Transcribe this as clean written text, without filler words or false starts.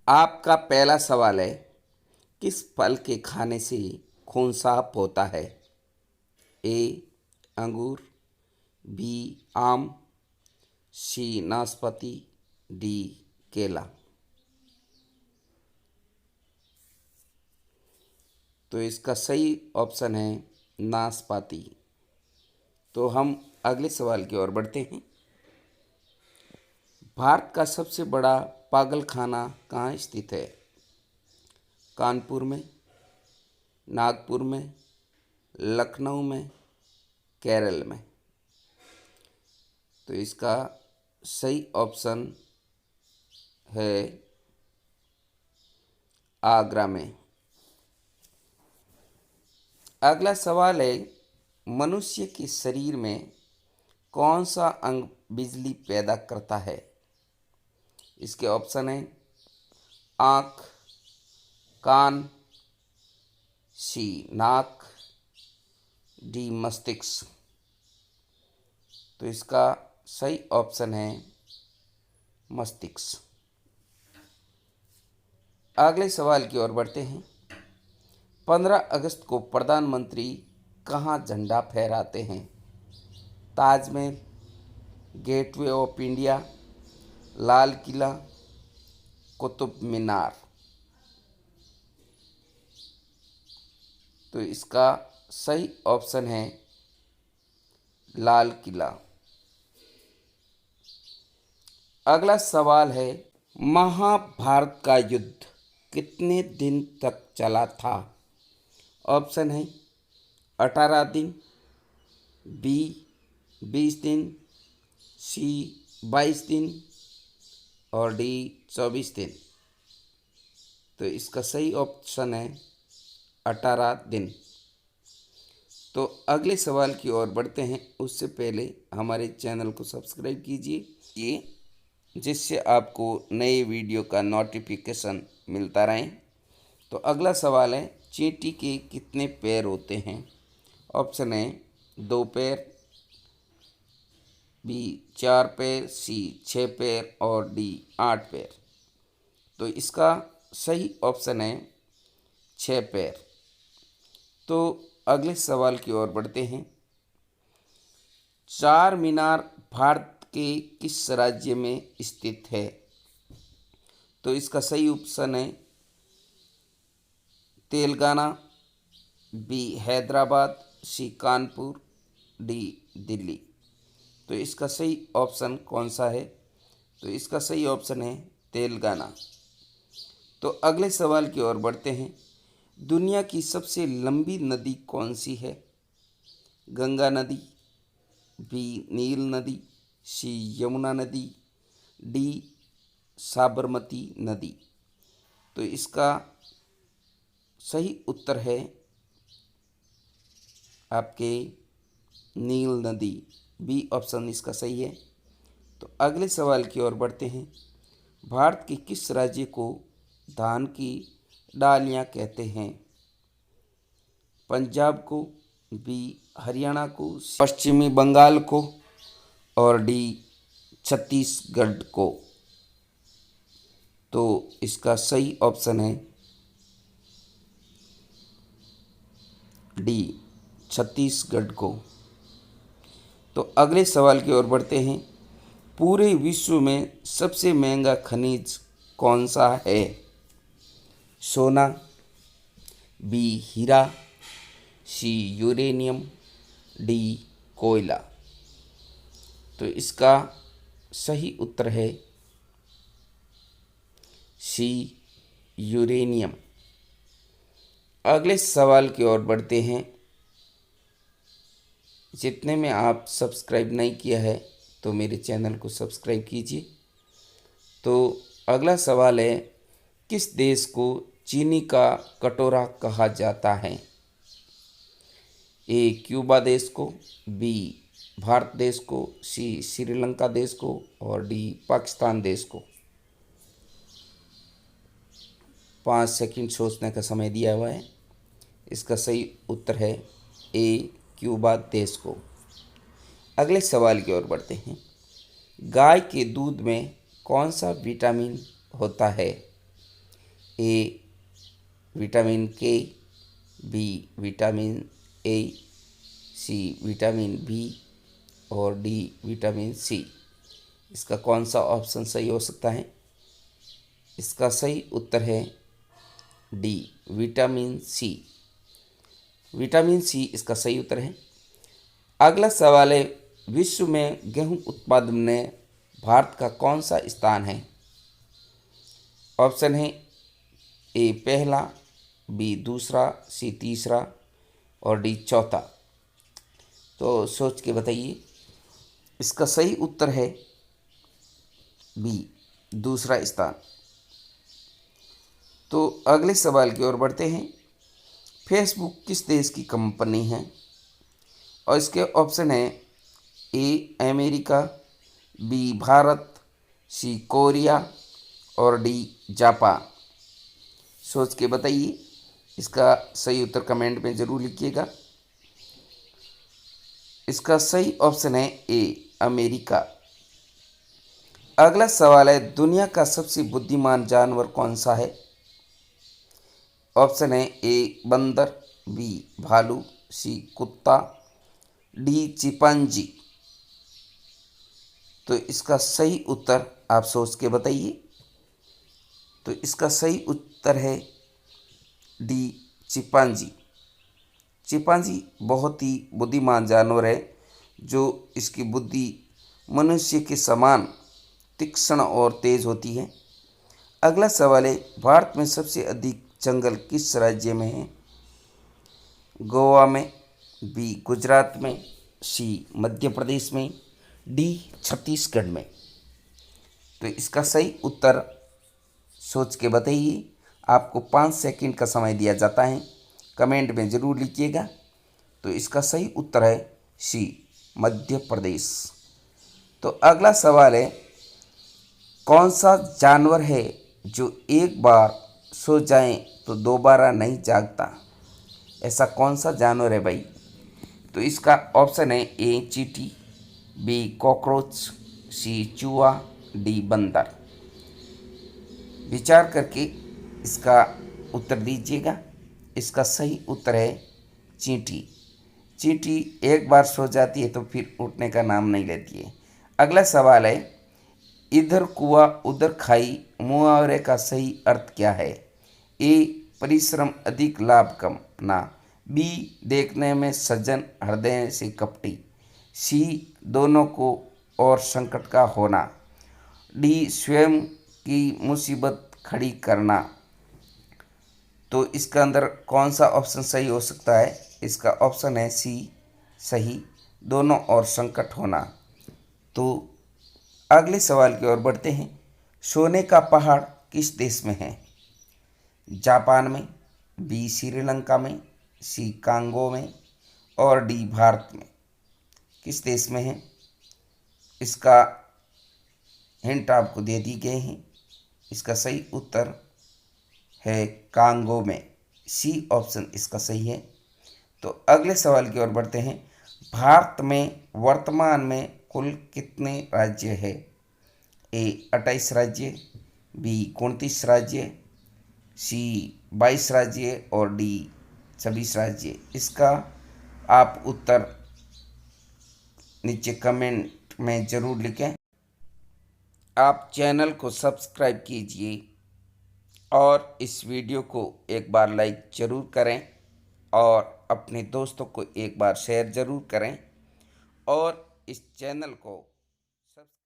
आपका पहला सवाल है, किस फल के खाने से खून साफ होता है? ए अंगूर, बी आम, सी नाशपाती, डी केला। तो इसका सही ऑप्शन है नाशपाती। तो हम अगले सवाल की ओर बढ़ते हैं। भारत का सबसे बड़ा पागल खाना कहाँ स्थित है? कानपुर में, नागपुर में, लखनऊ में, केरल में। तो इसका सही ऑप्शन है आगरा में। अगला सवाल है, मनुष्य के शरीर में कौन सा अंग बिजली पैदा करता है? इसके ऑप्शन है आँख, कान, सी नाक, डी मस्तिष्क। तो इसका सही ऑप्शन है मस्तिष्क। अगले सवाल की ओर बढ़ते हैं। 15 अगस्त को प्रधानमंत्री कहाँ झंडा फहराते हैं? Taj Mahal, gateway of India, Lal Qila, Qutub Minar. तो इसका सही ऑप्शन है लाल किला। अगला सवाल है, महाभारत का युद्ध कितने दिन तक चला था? ऑप्शन है 18 दिन, बी 20 दिन, सी 22 दिन और डी 24 दिन। तो इसका सही ऑप्शन है 18 दिन। तो अगले सवाल की ओर बढ़ते हैं, उससे पहले हमारे चैनल को सब्सक्राइब कीजिए जिससे आपको नए वीडियो का नोटिफिकेशन मिलता रहे। तो अगला सवाल है, चींटी के कितने पैर होते हैं? ऑप्शन है 2 पैर, बी 4 पैर, सी 6 पैर और डी 8 पैर। तो इसका सही ऑप्शन है 6 पैर। तो अगले सवाल की ओर बढ़ते हैं। चार मीनार भारत के किस राज्य में स्थित है? तो इसका सही ऑप्शन है तेलंगाना, बी हैदराबाद, सी कानपुर, डी दिल्ली। तो इसका सही ऑप्शन कौन सा है? तो इसका सही ऑप्शन है तेलंगाना। तो अगले सवाल की ओर बढ़ते हैं। दुनिया की सबसे लंबी नदी कौन सी है? गंगा नदी, बी नील नदी, सी यमुना नदी, डी साबरमती नदी। तो इसका सही उत्तर है आपके नील नदी, बी ऑप्शन इसका सही है। तो अगले सवाल की ओर बढ़ते हैं। भारत के किस राज्य को धान की डालियाँ कहते हैं? पंजाब को, बी हरियाणा को, पश्चिमी बंगाल को और डी छत्तीसगढ़ को। तो इसका सही ऑप्शन है डी छत्तीसगढ़ को। तो अगले सवाल की ओर बढ़ते हैं। पूरे विश्व में सबसे महंगा खनिज कौन सा है? सोना, बी हीरा, सी यूरेनियम, डी कोयला। तो इसका सही उत्तर है सी यूरेनियम। अगले सवाल की ओर बढ़ते हैं। जितने में आप सब्सक्राइब नहीं किया है तो मेरे चैनल को सब्सक्राइब कीजिए। तो अगला सवाल है, किस देश को चीनी का कटोरा कहा जाता है? ए क्यूबा देश को, बी भारत देश को, सी श्रीलंका देश को और डी पाकिस्तान देश को। 5 सेकंड सोचने का समय दिया हुआ है। इसका सही उत्तर है ए क्यूबा देश को। अगले सवाल की ओर बढ़ते हैं। गाय के दूध में कौन सा विटामिन होता है? A vitamin K, B vitamin A, C vitamin B और डी विटामिन सी। इसका कौन सा ऑप्शन सही हो सकता है? इसका सही उत्तर है D vitamin C. Vitamin C इसका सही उत्तर है। अगला सवाल है, विश्व में गेहूं उत्पादन में भारत का कौन सा स्थान है? ऑप्शन है ए पहला, बी दूसरा, सी तीसरा और डी चौथा। तो सोच के बताइए। इसका सही उत्तर है बी दूसरा स्थान। तो अगले सवाल की ओर बढ़ते हैं। फेसबुक किस देश की कंपनी है? और इसके ऑप्शन है A America, B Bharat, C Korea और डी जापान। सोच के बताइए। इसका सही उत्तर कमेंट में ज़रूर लिखिएगा। इसका सही ऑप्शन है ए अमेरिका। अगला सवाल है, दुनिया का सबसे बुद्धिमान जानवर कौन सा है? ऑप्शन है ए बंदर, बी भालू, सी कुत्ता, डी चिंपांजी। तो इसका सही उत्तर आप सोच के बताइए। तो इसका सही उत्तर है डी चिंपांजी। चिंपांजी बहुत ही बुद्धिमान जानवर है, जो इसकी बुद्धि मनुष्य के समान तीक्ष्ण और तेज होती है। अगला सवाल है, भारत में सबसे अधिक जंगल किस राज्य में है? गोवा में, बी गुजरात में, सी मध्य प्रदेश में, डी छत्तीसगढ़ में। तो इसका सही उत्तर सोच के बताइए। आपको 5 सेकंड का समय दिया जाता है, कमेंट में ज़रूर लिखिएगा। तो इसका सही उत्तर है सी मध्य प्रदेश। तो अगला सवाल है, कौन सा जानवर है जो एक बार सो जाए तो दोबारा नहीं जागता? ऐसा कौन सा जानवर है भाई? तो इसका ऑप्शन है ए चींटी, बी कॉकरोच, सी चूहा, डी बंदर। विचार करके इसका उत्तर दीजिएगा। इसका सही उत्तर है चींटी। चींटी एक बार सो जाती है तो फिर उठने का नाम नहीं लेती है। अगला सवाल है, इधर कुआं उधर खाई मुहावरे का सही अर्थ क्या है? ए परिश्रम अधिक लाभ कम ना, बी देखने में सज्जन हृदय से कपटी, सी दोनों को और संकट का होना, डी स्वयं की मुसीबत खड़ी करना। तो इसका अंदर कौन सा ऑप्शन सही हो सकता है? इसका ऑप्शन है सी सही, दोनों और संकट होना। तो अगले सवाल की ओर बढ़ते हैं। सोने का पहाड़ किस देश में है? जापान में, बी श्रीलंका में, सी कांगो में और डी भारत में। किस देश में है? इसका हिंट आपको दे दी गए हैं। इसका सही उत्तर है कांगो में। सी ऑप्शन इसका सही है। तो अगले सवाल की ओर बढ़ते हैं। भारत में वर्तमान में कुल कितने राज्य है? ए 28 राज्य, बी 29 राज्य, सी 22 राज्य और डी 26 राज्य। इसका आप उत्तर नीचे कमेंट में ज़रूर लिखें। आप चैनल को सब्सक्राइब कीजिए और इस वीडियो को एक बार लाइक ज़रूर करें और अपने दोस्तों को एक बार शेयर ज़रूर करें और इस चैनल को